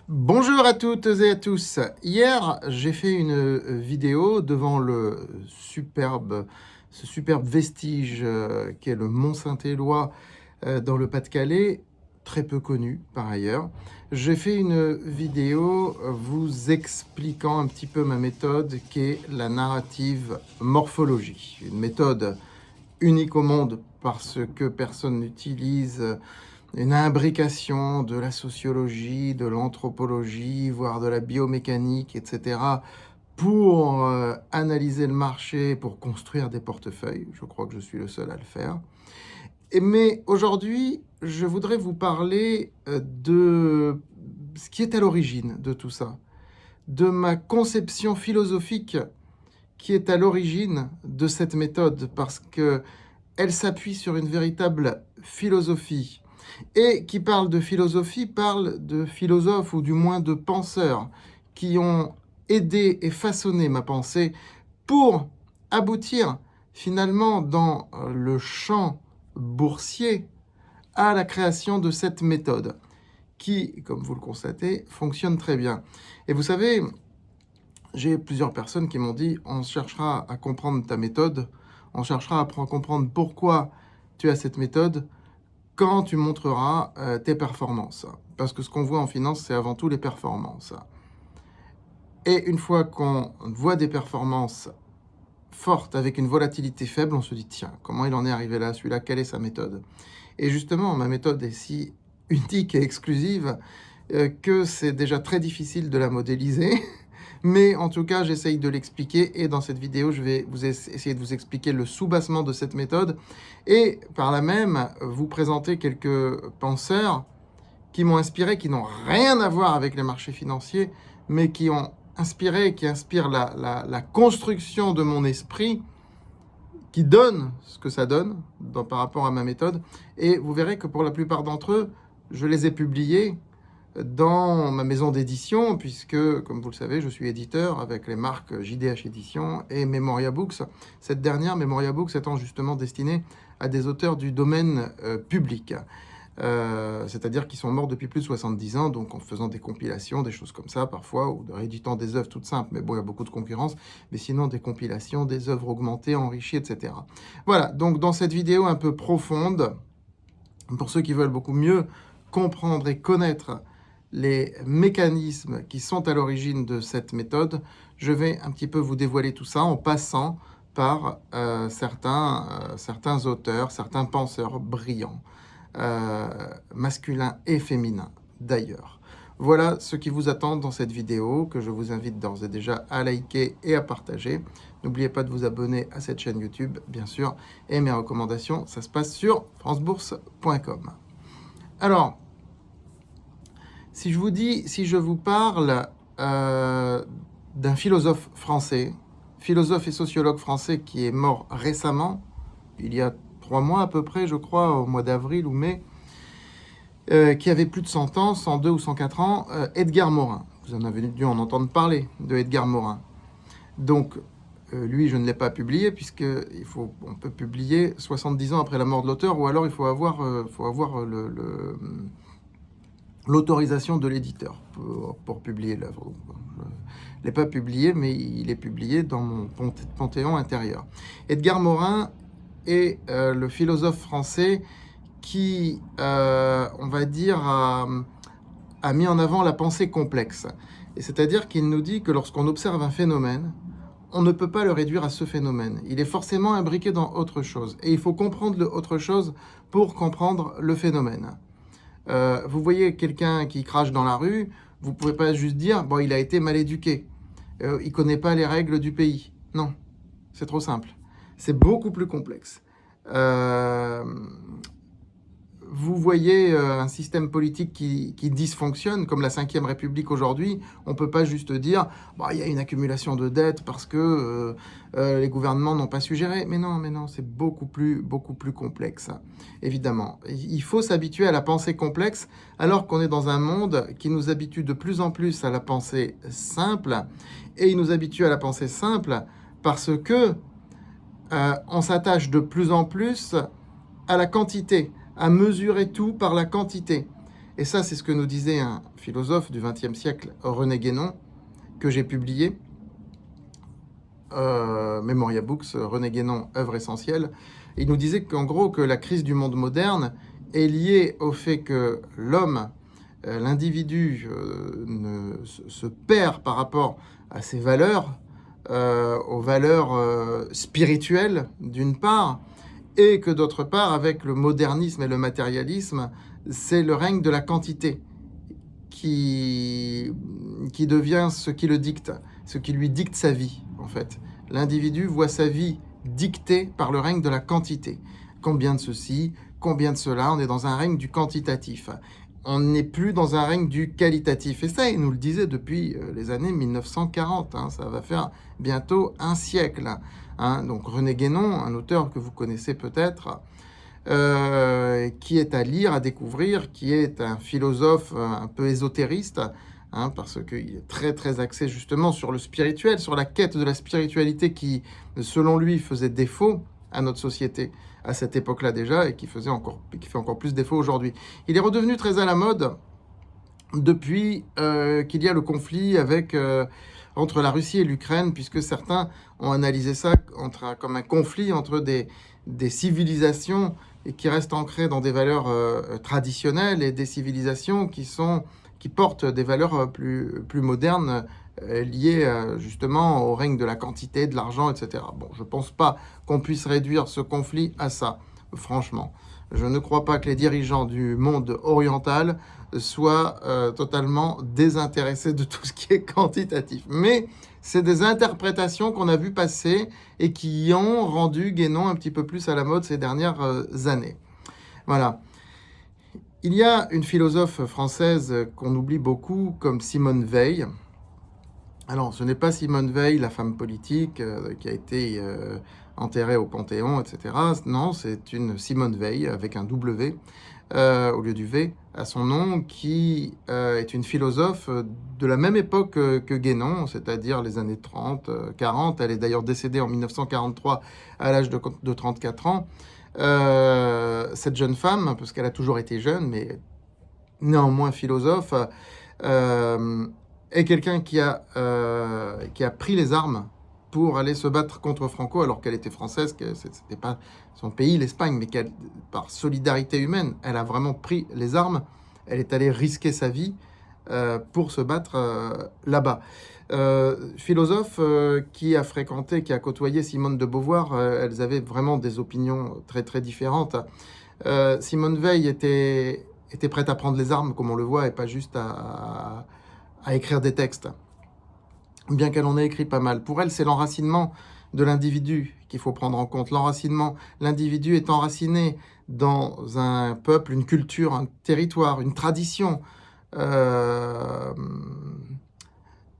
Bonjour à toutes et à tous. Hier, j'ai fait une vidéo devant ce superbe vestige qu'est le Mont Saint-Éloi dans le Pas-de-Calais, très peu connu par ailleurs. J'ai fait une vidéo vous expliquant un petit peu ma méthode qui est la narrative morphologie. Une méthode unique au monde parce que personne n'utilise une imbrication de la sociologie, de l'anthropologie, voire de la biomécanique, etc., pour analyser le marché, pour construire des portefeuilles. Je crois que je suis le seul à le faire. Mais aujourd'hui, je voudrais vous parler de ce qui est à l'origine de tout ça, de ma conception philosophique qui est à l'origine de cette méthode, parce qu'elle s'appuie sur une véritable philosophie. Et qui parle de philosophie, parle de philosophes, ou du moins de penseurs, qui ont aidé et façonné ma pensée pour aboutir finalement dans le champ boursier à la création de cette méthode, qui, comme vous le constatez, fonctionne très bien. Et vous savez, j'ai plusieurs personnes qui m'ont dit, on cherchera à comprendre ta méthode, on cherchera à comprendre pourquoi tu as cette méthode, quand tu montreras tes performances. Parce que ce qu'on voit en finance, c'est avant tout les performances. Et une fois qu'on voit des performances fortes avec une volatilité faible, on se dit, tiens, comment il en est arrivé là, celui-là, quelle est sa méthode? Et justement, ma méthode est si unique et exclusive que c'est déjà très difficile de la modéliser. Mais en tout cas, j'essaye de l'expliquer, et dans cette vidéo, je vais essayer de vous expliquer le soubassement de cette méthode et par là même vous présenter quelques penseurs qui m'ont inspiré, qui n'ont rien à voir avec les marchés financiers, mais qui ont inspiré, qui inspirent la construction de mon esprit, qui donne ce que ça donne par rapport à ma méthode. Et vous verrez que pour la plupart d'entre eux, je les ai publiés dans ma maison d'édition, puisque, comme vous le savez, je suis éditeur avec les marques JDH Édition et Memoria Books. Cette dernière, Memoria Books, étant justement destinée à des auteurs du domaine public. C'est-à-dire qui sont morts depuis plus de 70 ans, donc en faisant des compilations, des choses comme ça parfois, ou de rééditant des œuvres toutes simples, mais bon, il y a beaucoup de concurrence, mais sinon des compilations, des œuvres augmentées, enrichies, etc. Voilà, donc dans cette vidéo un peu profonde, pour ceux qui veulent beaucoup mieux comprendre et connaître les mécanismes qui sont à l'origine de cette méthode, je vais un petit peu vous dévoiler tout ça en passant par certains auteurs, certains penseurs brillants, masculins et féminins d'ailleurs. Voilà ce qui vous attend dans cette vidéo, que je vous invite d'ores et déjà à liker et à partager. N'oubliez pas de vous abonner à cette chaîne YouTube, bien sûr, et mes recommandations, ça se passe sur francebourse.com. Alors, si je vous parle d'un philosophe français, philosophe et sociologue français qui est mort récemment, il y a 3 mois à peu près, je crois, au mois d'avril ou mai, qui avait plus de 100 ans, 102 ou 104 ans, Edgar Morin. Vous en avez dû en entendre parler de Edgar Morin. Donc, lui, je ne l'ai pas publié, puisqu'on peut publier 70 ans après la mort de l'auteur, ou alors il faut avoir l'autorisation de l'éditeur pour publier l'œuvre. Je ne l'ai pas publié, mais il est publié dans mon panthéon intérieur. Edgar Morin est le philosophe français qui, on va dire, a mis en avant la pensée complexe. Et c'est-à-dire qu'il nous dit que lorsqu'on observe un phénomène, on ne peut pas le réduire à ce phénomène. Il est forcément imbriqué dans autre chose. Et il faut comprendre l'autre chose pour comprendre le phénomène. Vous voyez quelqu'un qui crache dans la rue, vous ne pouvez pas juste dire, bon, il a été mal éduqué, il ne connaît pas les règles du pays. Non, c'est trop simple. C'est beaucoup plus complexe. Vous voyez un système politique qui dysfonctionne, comme la Ve République aujourd'hui, on ne peut pas juste dire bah, il y a une accumulation de dettes parce que les gouvernements n'ont pas su gérer. Mais non, c'est beaucoup plus complexe, évidemment. Il faut s'habituer à la pensée complexe, alors qu'on est dans un monde qui nous habitue de plus en plus à la pensée simple, et il nous habitue à la pensée simple parce que on s'attache de plus en plus à la quantité, à mesurer tout par la quantité. Et ça, c'est ce que nous disait un philosophe du XXe siècle, René Guénon, que j'ai publié, Memoria Books, René Guénon, œuvre essentielle. Il nous disait qu'en gros, que la crise du monde moderne est liée au fait que l'homme, l'individu, se perd par rapport à ses valeurs, aux valeurs spirituelles d'une part, et que d'autre part, avec le modernisme et le matérialisme, c'est le règne de la quantité qui devient ce qui le dicte, ce qui lui dicte sa vie, en fait. L'individu voit sa vie dictée par le règne de la quantité. Combien de ceci, combien de cela, on est dans un règne du quantitatif. On n'est plus dans un règne du qualitatif. Et ça, il nous le disait depuis les années 1940. Ça va faire bientôt un siècle. Donc René Guénon, un auteur que vous connaissez peut-être, qui est à lire, à découvrir, qui est un philosophe un peu ésotériste, parce qu'il est très très axé justement sur le spirituel, sur la quête de la spiritualité qui, selon lui, faisait défaut à notre société à cette époque-là déjà, et qui fait encore plus défaut aujourd'hui. Il est redevenu très à la mode depuis qu'il y a le conflit entre la Russie et l'Ukraine, puisque certains ont analysé ça comme un conflit entre des civilisations et qui restent ancrées dans des valeurs traditionnelles, et des civilisations qui portent des valeurs plus modernes, liées justement au règne de la quantité, de l'argent, etc. Bon, je ne pense pas qu'on puisse réduire ce conflit à ça, franchement. Je ne crois pas que les dirigeants du monde oriental soient totalement désintéressés de tout ce qui est quantitatif. Mais c'est des interprétations qu'on a vues passer et qui ont rendu Guénon un petit peu plus à la mode ces dernières années. Voilà. Il y a une philosophe française qu'on oublie beaucoup, comme Simone Veil. Alors, ce n'est pas Simone Veil, la femme politique qui a été enterrée au Panthéon, etc. Non, c'est une Simone Veil avec un W au lieu du V à son nom, qui est une philosophe de la même époque que Guénon, c'est-à-dire les années 30, 40. Elle est d'ailleurs décédée en 1943 à l'âge de 34 ans. Cette jeune femme, parce qu'elle a toujours été jeune, mais néanmoins philosophe, est quelqu'un qui a pris les armes pour aller se battre contre Franco, alors qu'elle était française, que c'était pas son pays, l'Espagne, mais par solidarité humaine, elle a vraiment pris les armes. Elle est allée risquer sa vie pour se battre là-bas. Philosophe qui a fréquenté, qui a côtoyé Simone de Beauvoir, elles avaient vraiment des opinions très très différentes. Simone Veil était prête à prendre les armes, comme on le voit, et pas juste à écrire des textes, bien qu'elle en ait écrit pas mal. Pour elle, c'est l'enracinement de l'individu qu'il faut prendre en compte. L'enracinement, l'individu est enraciné dans un peuple, une culture, un territoire, une tradition.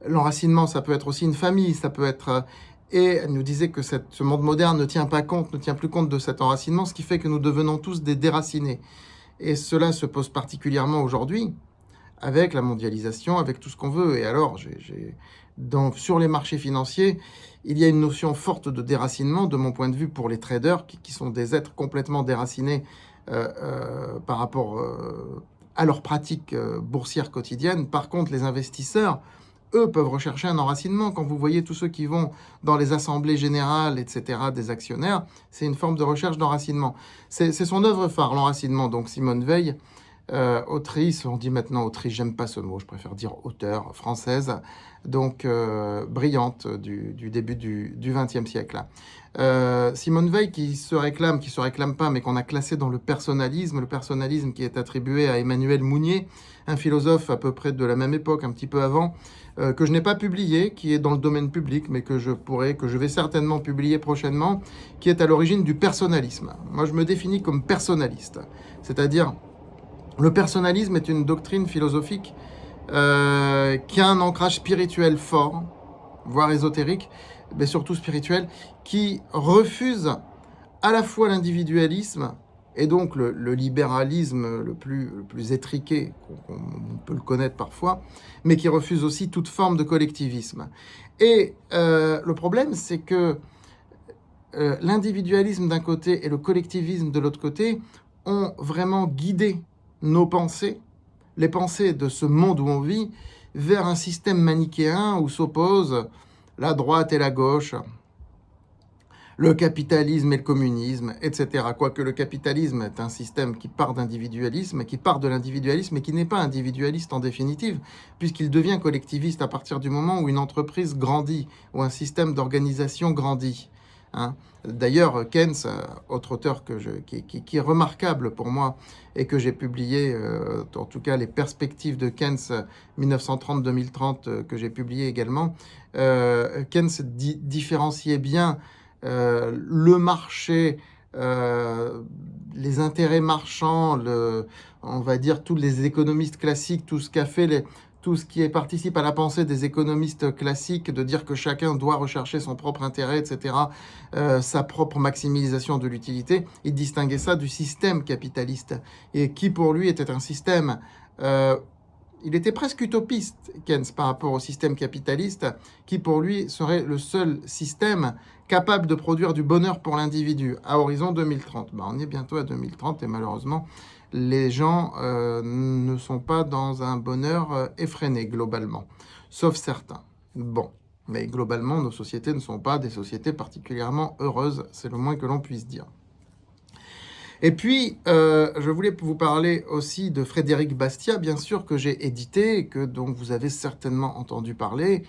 L'enracinement, ça peut être aussi une famille, ça peut être... Et elle nous disait que ce monde moderne ne tient plus compte de cet enracinement, ce qui fait que nous devenons tous des déracinés. Et cela se pose particulièrement aujourd'hui, avec la mondialisation, avec tout ce qu'on veut. Et alors, sur les marchés financiers, il y a une notion forte de déracinement, de mon point de vue, pour les traders, qui sont des êtres complètement déracinés par rapport à leurs pratiques boursières quotidiennes. Par contre, les investisseurs, eux, peuvent rechercher un enracinement. Quand vous voyez tous ceux qui vont dans les assemblées générales, etc., des actionnaires, c'est une forme de recherche d'enracinement. C'est son œuvre phare, l'enracinement. Donc Simone Veil, autrice, on dit maintenant autrice, j'aime pas ce mot, je préfère dire auteure, française, donc brillante du début du XXe siècle. Simone Veil qui se réclame pas, mais qu'on a classé dans le personnalisme qui est attribué à Emmanuel Mounier, un philosophe à peu près de la même époque, un petit peu avant, que je n'ai pas publié, qui est dans le domaine public, mais que je vais certainement publier prochainement, qui est à l'origine du personnalisme. Moi, je me définis comme personnaliste, c'est-à-dire le personnalisme est une doctrine philosophique qui a un ancrage spirituel fort, voire ésotérique, mais surtout spirituel, qui refuse à la fois l'individualisme et donc le libéralisme le plus étriqué, on peut le connaître parfois, mais qui refuse aussi toute forme de collectivisme. Et le problème, c'est que l'individualisme d'un côté et le collectivisme de l'autre côté ont vraiment guidé nos pensées les pensées de ce monde où on vit vers un système manichéen où s'opposent la droite et la gauche, le capitalisme et le communisme, etc. Quoique le capitalisme est un système qui part d'individualisme, qui part de l'individualisme et qui n'est pas individualiste en définitive, puisqu'il devient collectiviste à partir du moment où une entreprise grandit, ou un système d'organisation grandit. Hein. D'ailleurs, Keynes, autre auteur qui est remarquable pour moi et que j'ai publié, en tout cas les perspectives de Keynes 1930-2030 que j'ai publié également, Keynes différenciait bien le marché, les intérêts marchands, on va dire tous les économistes classiques, tout ce qu'a fait tout ce qui participe à la pensée des économistes classiques, de dire que chacun doit rechercher son propre intérêt, etc., sa propre maximisation de l'utilité. Il distinguait ça du système capitaliste, et qui pour lui était un système... il était presque utopiste, Keynes, par rapport au système capitaliste, qui pour lui serait le seul système capable de produire du bonheur pour l'individu à horizon 2030. On est bientôt à 2030 et malheureusement, les gens ne sont pas dans un bonheur effréné globalement, sauf certains. Bon, mais globalement, nos sociétés ne sont pas des sociétés particulièrement heureuses, c'est le moins que l'on puisse dire. Et puis, je voulais vous parler aussi de Frédéric Bastiat, bien sûr, que j'ai édité, et que donc vous avez certainement entendu parler.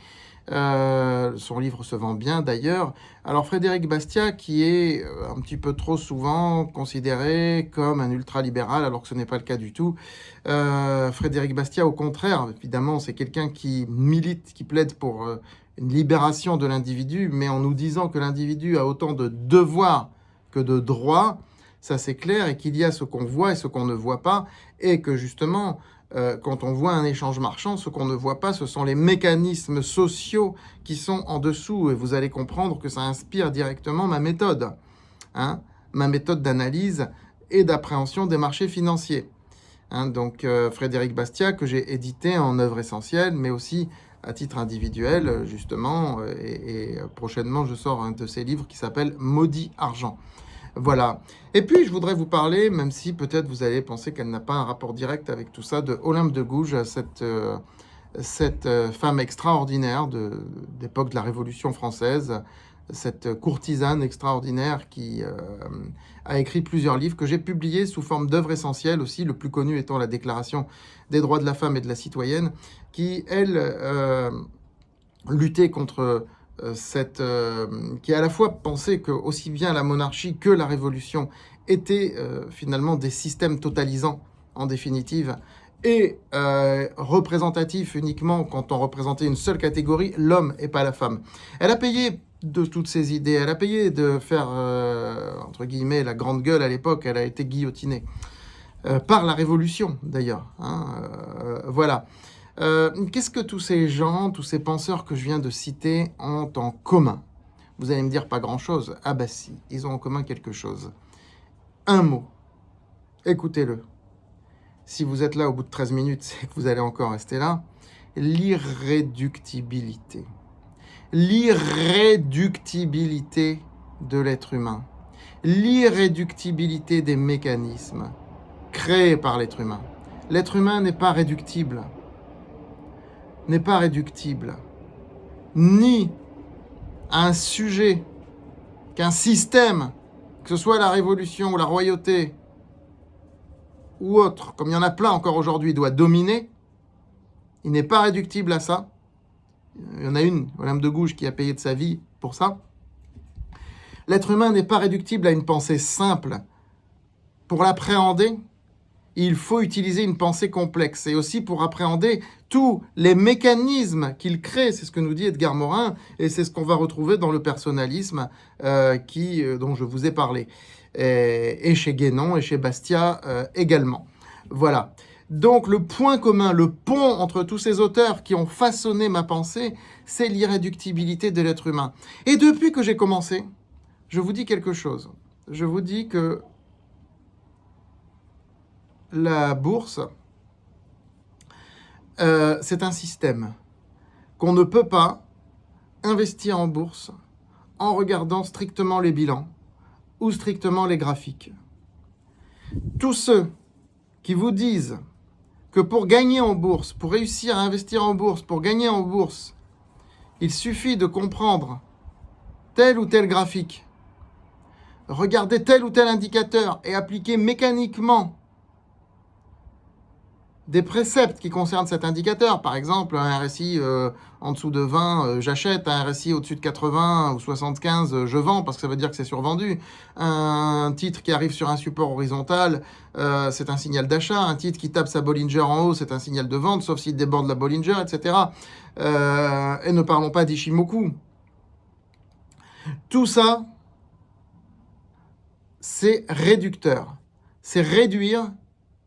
Son livre se vend bien d'ailleurs. Alors Frédéric Bastiat, qui est un petit peu trop souvent considéré comme un ultralibéral, alors que ce n'est pas le cas du tout. Frédéric Bastiat, au contraire, évidemment, c'est quelqu'un qui milite, qui plaide pour une libération de l'individu, mais en nous disant que l'individu a autant de devoirs que de droits. Ça c'est clair, et qu'il y a ce qu'on voit et ce qu'on ne voit pas, et que justement, quand on voit un échange marchand, ce qu'on ne voit pas, ce sont les mécanismes sociaux qui sont en dessous, et vous allez comprendre que ça inspire directement ma méthode, hein, ma méthode d'analyse et d'appréhension des marchés financiers. Hein, donc Frédéric Bastiat, que j'ai édité en œuvre essentielle, mais aussi à titre individuel, justement, et prochainement je sors un de ses livres qui s'appelle « Maudit argent ». Voilà. Et puis, je voudrais vous parler, même si peut-être vous allez penser qu'elle n'a pas un rapport direct avec tout ça, de Olympe de Gouges, cette femme extraordinaire d'époque de la Révolution française, cette courtisane extraordinaire qui a écrit plusieurs livres que j'ai publiés sous forme d'œuvres essentielles aussi, le plus connu étant la Déclaration des droits de la femme et de la citoyenne, qui, elle, luttait contre... qui a à la fois pensé que aussi bien la monarchie que la Révolution étaient finalement des systèmes totalisants en définitive et représentatifs uniquement quand on représentait une seule catégorie, l'homme et pas la femme. Elle a payé de toutes ces idées, elle a payé de faire entre guillemets la grande gueule à l'époque, elle a été guillotinée par la Révolution d'ailleurs, hein, voilà. Qu'est-ce que tous ces gens, tous ces penseurs que je viens de citer ont en commun? Vous allez me dire pas grand-chose. Ah bah si, ils ont en commun quelque chose. Un mot. Écoutez-le. Si vous êtes là au bout de 13 minutes, c'est que vous allez encore rester là. L'irréductibilité. L'irréductibilité de l'être humain. L'irréductibilité des mécanismes créés par l'être humain. L'être humain n'est pas réductible. N'est pas réductible ni à un sujet qu'un système, que ce soit la révolution ou la royauté ou autre, comme il y en a plein encore aujourd'hui, doit dominer. Il n'est pas réductible à ça. Il y en a une, Olympe de Gouges, qui a payé de sa vie pour ça. L'être humain n'est pas réductible à une pensée simple. Pour l'appréhender, il faut utiliser une pensée complexe, et aussi pour appréhender tous les mécanismes qu'il crée. C'est ce que nous dit Edgar Morin, et c'est ce qu'on va retrouver dans le personnalisme dont je vous ai parlé, et chez Guénon et chez Bastiat également. Voilà. Donc le point commun, le pont entre tous ces auteurs qui ont façonné ma pensée, c'est l'irréductibilité de l'être humain. Et depuis que j'ai commencé, je vous dis quelque chose. Je vous dis que la bourse, c'est un système qu'on ne peut pas investir en bourse en regardant strictement les bilans ou strictement les graphiques. Tous ceux qui vous disent que pour gagner en bourse, pour réussir à investir en bourse, pour gagner en bourse, il suffit de comprendre tel ou tel graphique, regarder tel ou tel indicateur et appliquer mécaniquement des préceptes qui concernent cet indicateur. Par exemple, un RSI en dessous de 20, j'achète. Un RSI au-dessus de 80 ou 75, je vends parce que ça veut dire que c'est survendu. Un titre qui arrive sur un support horizontal, c'est un signal d'achat. Un titre qui tape sa Bollinger en haut, c'est un signal de vente, sauf s'il déborde la Bollinger, etc. Et ne parlons pas d'Ishimoku. Tout ça, c'est réducteur. C'est réduire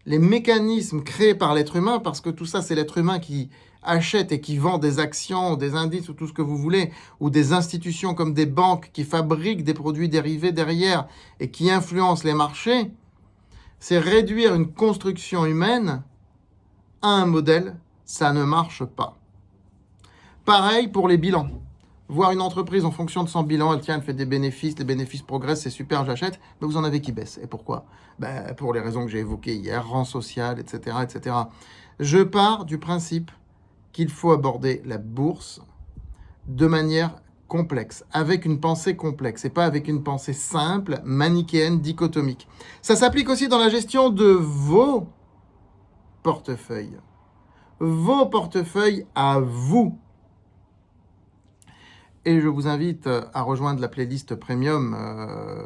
les mécanismes créés par l'être humain, parce que tout ça, c'est l'être humain qui achète et qui vend des actions, des indices ou tout ce que vous voulez, ou des institutions comme des banques qui fabriquent des produits dérivés derrière et qui influencent les marchés. C'est réduire une construction humaine à un modèle, ça ne marche pas. Pareil pour les bilans. Voir une entreprise en fonction de son bilan, elle fait des bénéfices, les bénéfices progressent, c'est super, j'achète, mais vous en avez qui baissent. Et pourquoi? Pour les raisons que j'ai évoquées hier, rang social, etc., etc. Je pars du principe qu'il faut aborder la bourse de manière complexe, avec une pensée complexe, et pas avec une pensée simple, manichéenne, dichotomique. Ça s'applique aussi dans la gestion de vos portefeuilles. Vos portefeuilles à vous. Et je vous invite à rejoindre la playlist premium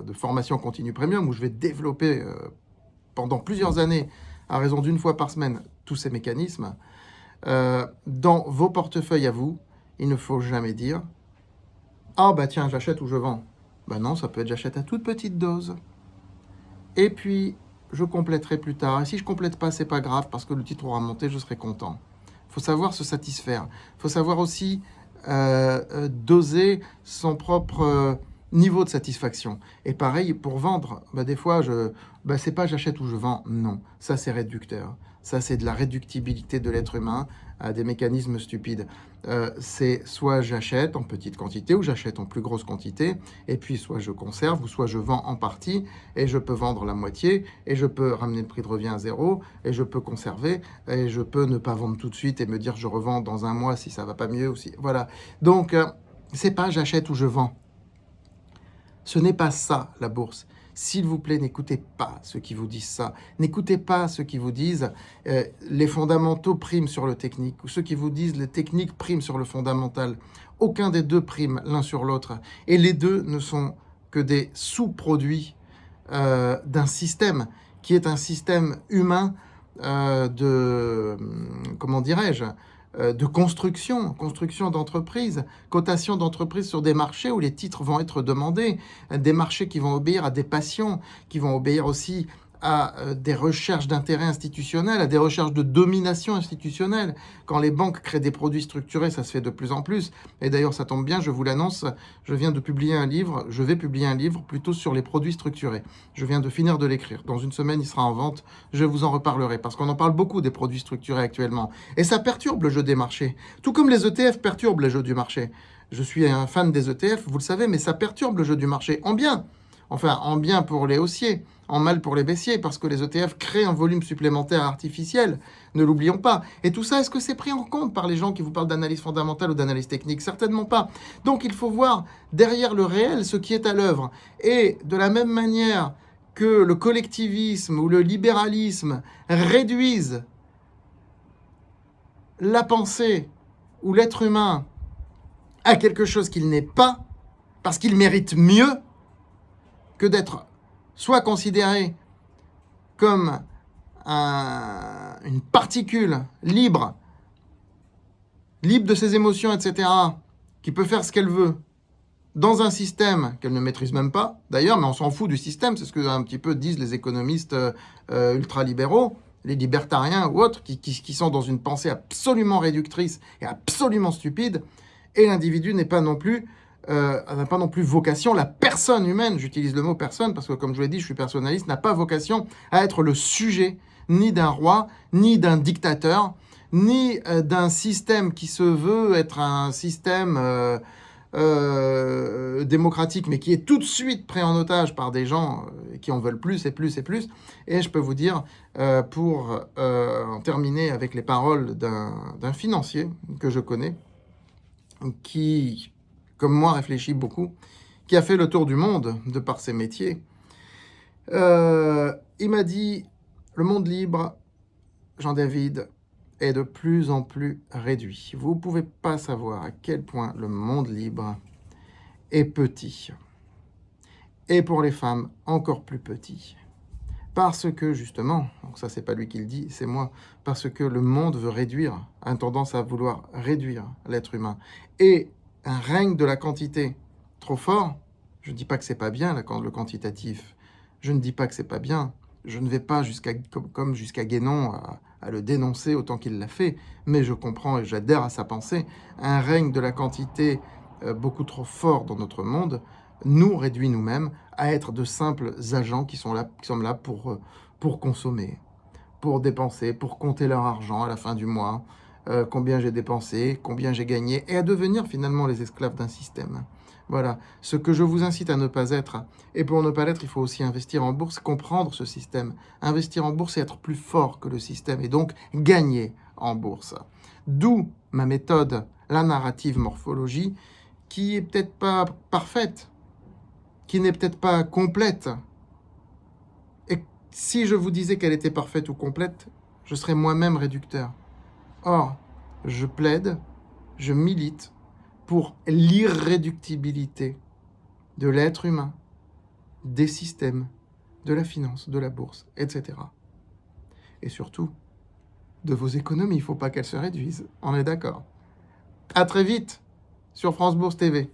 de formation continue premium où je vais développer pendant plusieurs années, à raison d'une fois par semaine, tous ces mécanismes. Dans vos portefeuilles à vous, il ne faut jamais dire « Ah bah tiens, j'achète ou je vends ». Ben non, ça peut être « j'achète à toute petite dose ». Et puis, je compléterai plus tard. Et si je complète pas, c'est pas grave parce que le titre aura monté, je serai content. Il faut savoir se satisfaire. Il faut savoir aussi doser son propre niveau de satisfaction. Et pareil, pour vendre, des fois, c'est pas j'achète ou je vends, non. Ça, c'est réducteur. Ça, c'est de la réductibilité de l'être humain à des mécanismes stupides. C'est soit j'achète en petite quantité ou j'achète en plus grosse quantité, et puis soit je conserve ou soit je vends en partie, et je peux vendre la moitié, et je peux ramener le prix de revient à zéro, et je peux conserver, et je peux ne pas vendre tout de suite et me dire je revends dans un mois si ça va pas mieux aussi. Voilà. Donc, c'est pas j'achète ou je vends. Ce n'est pas ça, la bourse. S'il vous plaît, n'écoutez pas ceux qui vous disent ça. N'écoutez pas ceux qui vous disent les fondamentaux priment sur le technique, ou ceux qui vous disent les techniques priment sur le fondamental. Aucun des deux prime l'un sur l'autre. Et les deux ne sont que des sous-produits d'un système qui est un système humain comment dirais-je, de construction d'entreprises, cotation d'entreprises sur des marchés où les titres vont être demandés, des marchés qui vont obéir à des passions, qui vont obéir aussi à des recherches d'intérêt institutionnel, à des recherches de domination institutionnelle. Quand les banques créent des produits structurés, ça se fait de plus en plus. Et d'ailleurs, ça tombe bien, je vous l'annonce, je vais publier un livre plutôt sur les produits structurés. Je viens de finir de l'écrire. Dans une semaine, il sera en vente. Je vous en reparlerai parce qu'on en parle beaucoup des produits structurés actuellement. Et ça perturbe le jeu des marchés. Tout comme les ETF perturbent le jeu du marché. Je suis un fan des ETF, vous le savez, mais ça perturbe le jeu du marché. En bien. Enfin, en bien pour les haussiers, en mal pour les baissiers, parce que les ETF créent un volume supplémentaire artificiel, ne l'oublions pas. Et tout ça, est-ce que c'est pris en compte par les gens qui vous parlent d'analyse fondamentale ou d'analyse technique? Certainement pas. Donc il faut voir derrière le réel ce qui est à l'œuvre. Et de la même manière que le collectivisme ou le libéralisme réduisent la pensée ou l'être humain à quelque chose qu'il n'est pas, parce qu'il mérite mieux que d'être soit considéré comme une particule libre de ses émotions, etc., qui peut faire ce qu'elle veut, dans un système qu'elle ne maîtrise même pas, d'ailleurs, mais on s'en fout du système, c'est ce que un petit peu disent les économistes ultralibéraux, les libertariens ou autres, qui sont dans une pensée absolument réductrice et absolument stupide, et l'individu n'a pas non plus vocation, la personne humaine, j'utilise le mot personne parce que comme je vous l'ai dit, je suis personnaliste, n'a pas vocation à être le sujet ni d'un roi, ni d'un dictateur, ni d'un système qui se veut être un système démocratique, mais qui est tout de suite pris en otage par des gens qui en veulent plus et plus et plus. Et je peux vous dire, pour en terminer avec les paroles d'un financier que je connais, qui, comme moi, réfléchit beaucoup, qui a fait le tour du monde de par ses métiers, il m'a dit, le monde libre, Jean-David, est de plus en plus réduit. Vous ne pouvez pas savoir à quel point le monde libre est petit. Et pour les femmes, encore plus petit. Parce que, justement, donc ça c'est pas lui qui le dit, c'est moi, parce que le monde veut réduire, a une tendance à vouloir réduire l'être humain. Et un règne de la quantité trop fort, je ne dis pas que c'est pas bien le quantitatif, je ne dis pas que c'est pas bien, je ne vais pas comme jusqu'à Guénon à le dénoncer autant qu'il l'a fait, mais je comprends et j'adhère à sa pensée. Un règne de la quantité beaucoup trop fort dans notre monde nous réduit nous-mêmes à être de simples agents qui sommes là pour consommer, pour dépenser, pour compter leur argent à la fin du mois, combien j'ai dépensé, combien j'ai gagné, et à devenir finalement les esclaves d'un système. Voilà, ce que je vous incite à ne pas être, et pour ne pas l'être, il faut aussi investir en bourse, comprendre ce système. Investir en bourse et être plus fort que le système, et donc gagner en bourse. D'où ma méthode, la narrative morphologie, qui est peut-être pas parfaite, qui n'est peut-être pas complète. Et si je vous disais qu'elle était parfaite ou complète, je serais moi-même réducteur. Or, je plaide, je milite pour l'irréductibilité de l'être humain, des systèmes, de la finance, de la bourse, etc. Et surtout, de vos économies, il ne faut pas qu'elles se réduisent. On est d'accord. À très vite sur France Bourse TV.